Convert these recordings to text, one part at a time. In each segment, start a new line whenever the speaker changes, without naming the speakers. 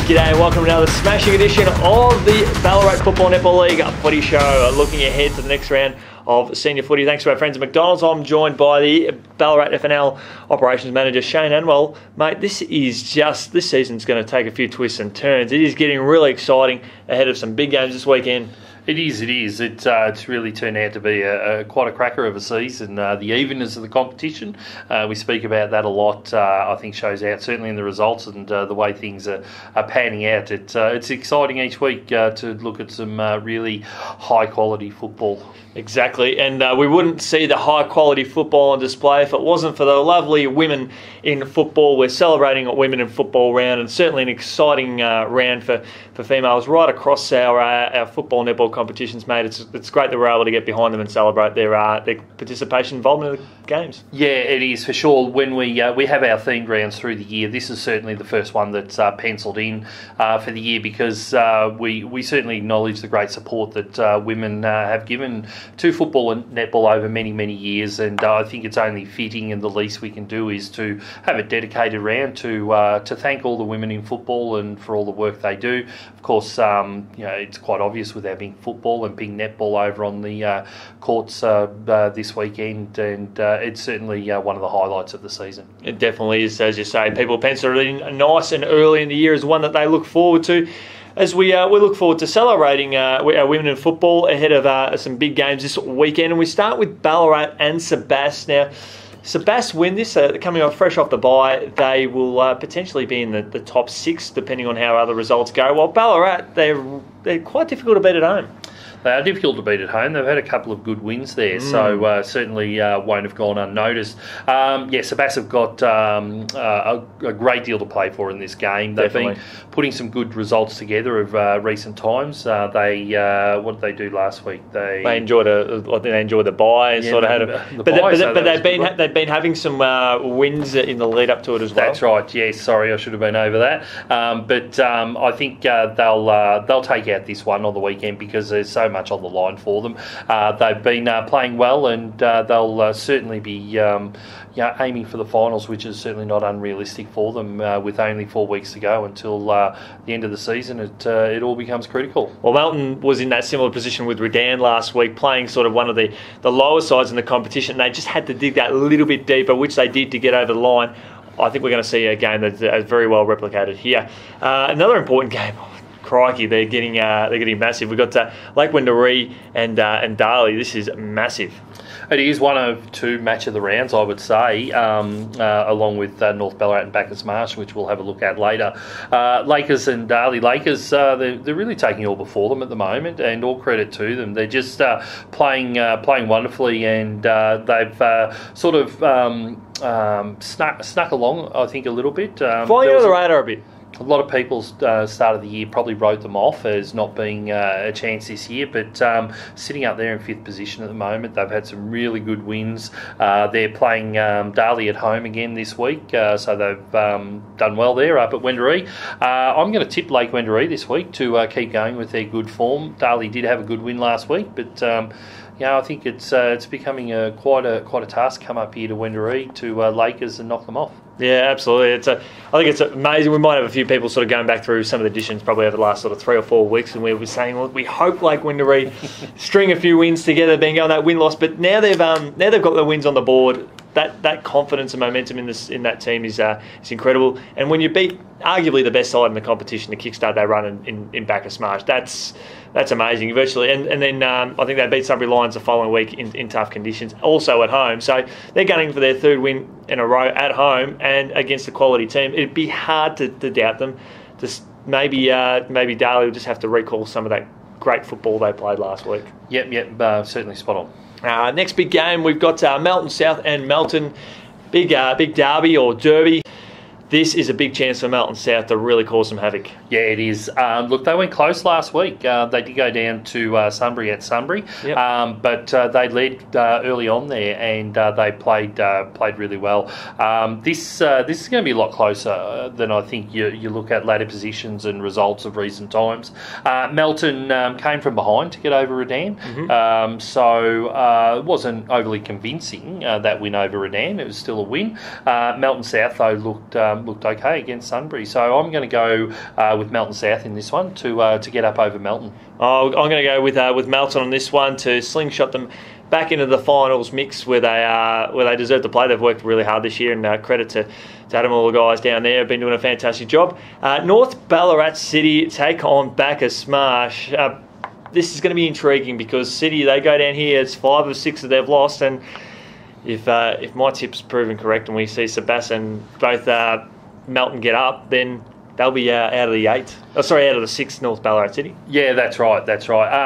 G'day and welcome to another smashing edition of the Ballarat Football Netball League Footy Show, looking ahead to the next round of senior footy. Thanks to our friends at McDonald's. I'm joined by the Ballarat FNL Operations Manager, Shane Anwyl. Mate, this season's going to take a few twists and turns. It is getting really exciting ahead of some big games this weekend.
It is. It's really turned out to be quite a cracker of a season. The evenness of the competition, we speak about that a lot, I think shows out certainly in the results and the way things are panning out. It's exciting each week to look at some really high quality football.
Exactly, and we wouldn't see the high-quality football on display if it wasn't for the lovely women in football. We're celebrating a Women in Football round, and certainly an exciting round for females right across our football netball competitions, mate. It's great that we're able to get behind them and celebrate their participation, involvement in the games.
Yeah, it is for sure. When we have our themed rounds through the year, this is certainly the first one that's penciled in for the year because we certainly acknowledge the great support that women have given to football and netball over many, many years, and I think it's only fitting, and the least we can do is to have a dedicated round to thank all the women in football and for all the work they do. Of course, it's quite obvious with our big football and big netball over on the courts this weekend, and it's certainly one of the highlights of the season.
It definitely is, as you say. People pencil it in nice and early in the year as one that they look forward to. As we look forward to celebrating our women in football ahead of some big games this weekend. And we start with Ballarat and Sebas. Now, Sebas win this, coming off fresh off the bye. They will potentially be in the top six, depending on how other results go. While Ballarat, they're quite difficult to beat at home.
They are difficult to beat at home. They've had a couple of good wins there, so certainly won't have gone unnoticed. Sebas have got a great deal to play for in this game. They've been putting some good results together of recent times. What did they do last week? They enjoyed
the bye and sort of had but they've been having some wins in the lead up to it as well.
That's right. Yes, sorry, I should have been over that. But I think they'll take out this one on the weekend because there's so much on the line for them. They've been playing well, and they'll certainly be aiming for the finals, which is certainly not unrealistic for them with only 4 weeks to go until the end of the season. It all becomes critical.
Well, Melton was in that similar position with Redan last week, playing sort of one of the lower sides in the competition. They just had to dig that little bit deeper, which they did to get over the line. I think we're going to see a game that's very well replicated here. Another important game. Crikey, they're getting massive. We've got Lake Wendouree and Darley. This is massive.
It is one of two match of the rounds, I would say, along with North Ballarat and Bacchus Marsh, which we'll have a look at later. Lakers and Darley. Lakers, they're really taking all before them at the moment, and all credit to them. They're just playing wonderfully, and they've sort of snuck along, I think, a little bit.
Flying under the radar a bit.
A lot of people start of the year probably wrote them off as not being a chance this year, but sitting up there in fifth position at the moment. They've had some really good wins. They're playing Darley at home again this week, so they've done well there up at Wendouree. I'm going to tip Lake Wendouree this week to keep going with their good form. Darley did have a good win last week, but I think it's becoming quite a task to come up here to Wendouree to Lakers and knock them off.
Yeah, absolutely. I think it's amazing. We might have a few people sort of going back through some of the editions probably over the last sort of 3 or 4 weeks, and we were saying, well, we hope Lake Wendouree string a few wins together, being going that win-loss. But now they've got the wins on the board. That confidence and momentum in that team is incredible. And when you beat arguably the best side in the competition to kickstart that run in Bacchus Marsh, that's amazing, virtually. And then I think they beat Sunbury Lions the following week in tough conditions, also at home. So they're gunning for their third win in a row at home and against a quality team. It'd be hard to doubt them. Just maybe Darley will just have to recall some of that great football they played last week.
Yep, certainly spot on.
Next big game, we've got Melton South and Melton. Big derby or derby. This is a big chance for Melton South to really cause some havoc.
Yeah, it is. Look, they went close last week. They did go down to Sunbury at Sunbury, yep. But they led early on there, and they played really well. This is going to be a lot closer than I think you look at ladder positions and results of recent times. Melton came from behind to get over Redan, so it wasn't overly convincing, that win over Redan. It was still a win. Melton South, though, looked looked okay against Sunbury. So I'm going to go with Melton South in this one to get up over Melton.
Oh, I'm going to go with Melton on this one to slingshot them back into the finals mix where they deserve to play. They've worked really hard this year, and credit to Adam, all the guys down there have been doing a fantastic job. North Ballarat City take on Bacchus Smash. This is going to be intriguing because City, they go down here, it's 5 of 6 that they've lost, and if my tip's proven correct and we see Sebastian both Melton get up, then they'll be out of the 8. Out of the 6 North Ballarat City.
Yeah, that's right.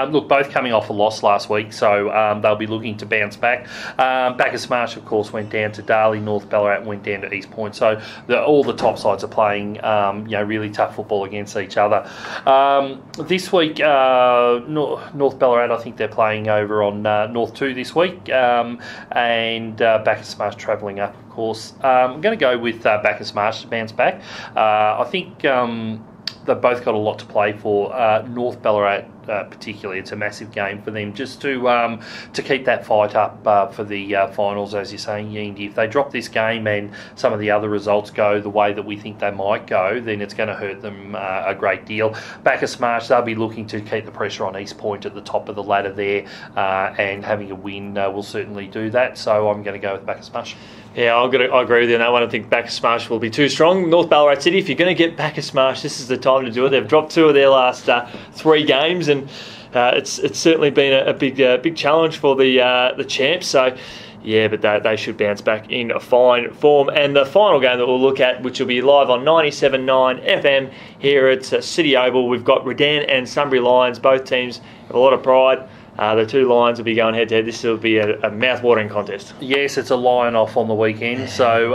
Look, both coming off a loss last week, so they'll be looking to bounce back. Bacchus Smash, of course, went down to Darley. North Ballarat went down to East Point. So all the top sides are playing, really tough football against each other. This week, North Ballarat, I think they're playing over on North 2 this week, and Bacchus Smash travelling up. Course. I'm going to go with Bacchus Smash to bounce back. I think they've both got a lot to play for. North Ballarat, particularly, it's a massive game for them just to keep that fight up for the finals, as you're saying, Yeendy. If they drop this game and some of the other results go the way that we think they might go, then it's going to hurt them a great deal. Bacchus Smash, they'll be looking to keep the pressure on East Point at the top of the ladder there, and having a win will certainly do that. So I'm going to go with Bacchus Smash.
Yeah, I agree with you on that one. I think Bacchus Smash will be too strong. North Ballarat City, if you're going to get Bacchus Smash, this is the time to do it. They've dropped 2 of their last 3 games, and it's certainly been a big challenge for the champs. So, yeah, but they should bounce back in a fine form. And the final game that we'll look at, which will be live on 97.9 FM here at City Oval, we've got Redan and Sunbury Lions. Both teams have a lot of pride. The 2 Lions will be going head-to-head. This will be a mouth-watering contest.
Yes, it's a Lion off on the weekend. So,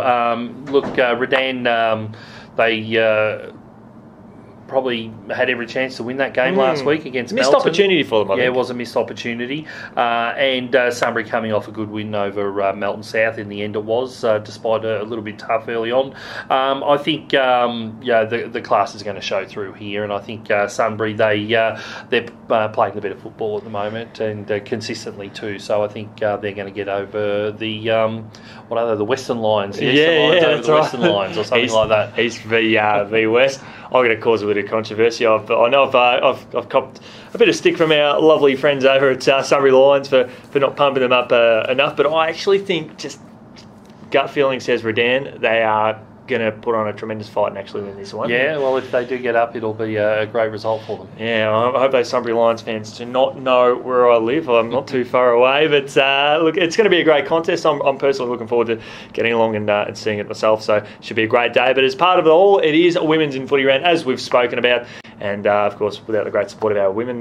look, Redan, they probably had every chance to win that game last week against
Missed
Melton.
Opportunity for them, I think.
It was a missed opportunity. And Sunbury coming off a good win over Melton South in the end it was, despite a little bit tough early on. I think the class is going to show through here, and I think Sunbury, they're playing a bit of football at the moment, and consistently too. So I think they're going to get over the Western Lions. Over the Western Lions or something like that.
East v West. I'm going to cause a bit of controversy. I know I've copped a bit of stick from our lovely friends over at Sunbury Lions for not pumping them up enough, but I actually think, just gut feeling says Redan, they are going to put on a tremendous fight and actually win this one.
Yeah, well, if they do get up, it'll be a great result for them.
Yeah, I hope those Sunbury Lions fans do not know where I live. I'm not too far away, but look, it's going to be a great contest. I'm personally looking forward to getting along and seeing it myself, so it should be a great day. But as part of it all, it is a women's in footy round, as we've spoken about, and of course, without the great support of our women,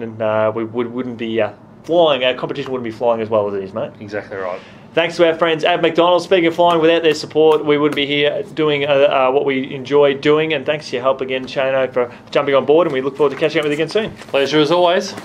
we wouldn't be flying. Our competition wouldn't be flying as well as it is, mate.
Exactly right.
Thanks to our friends at McDonald's. Speaking of flying, without their support, we wouldn't be here doing what we enjoy doing. And thanks for your help again, Shano, for jumping on board. And we look forward to catching up with you again soon.
Pleasure as always.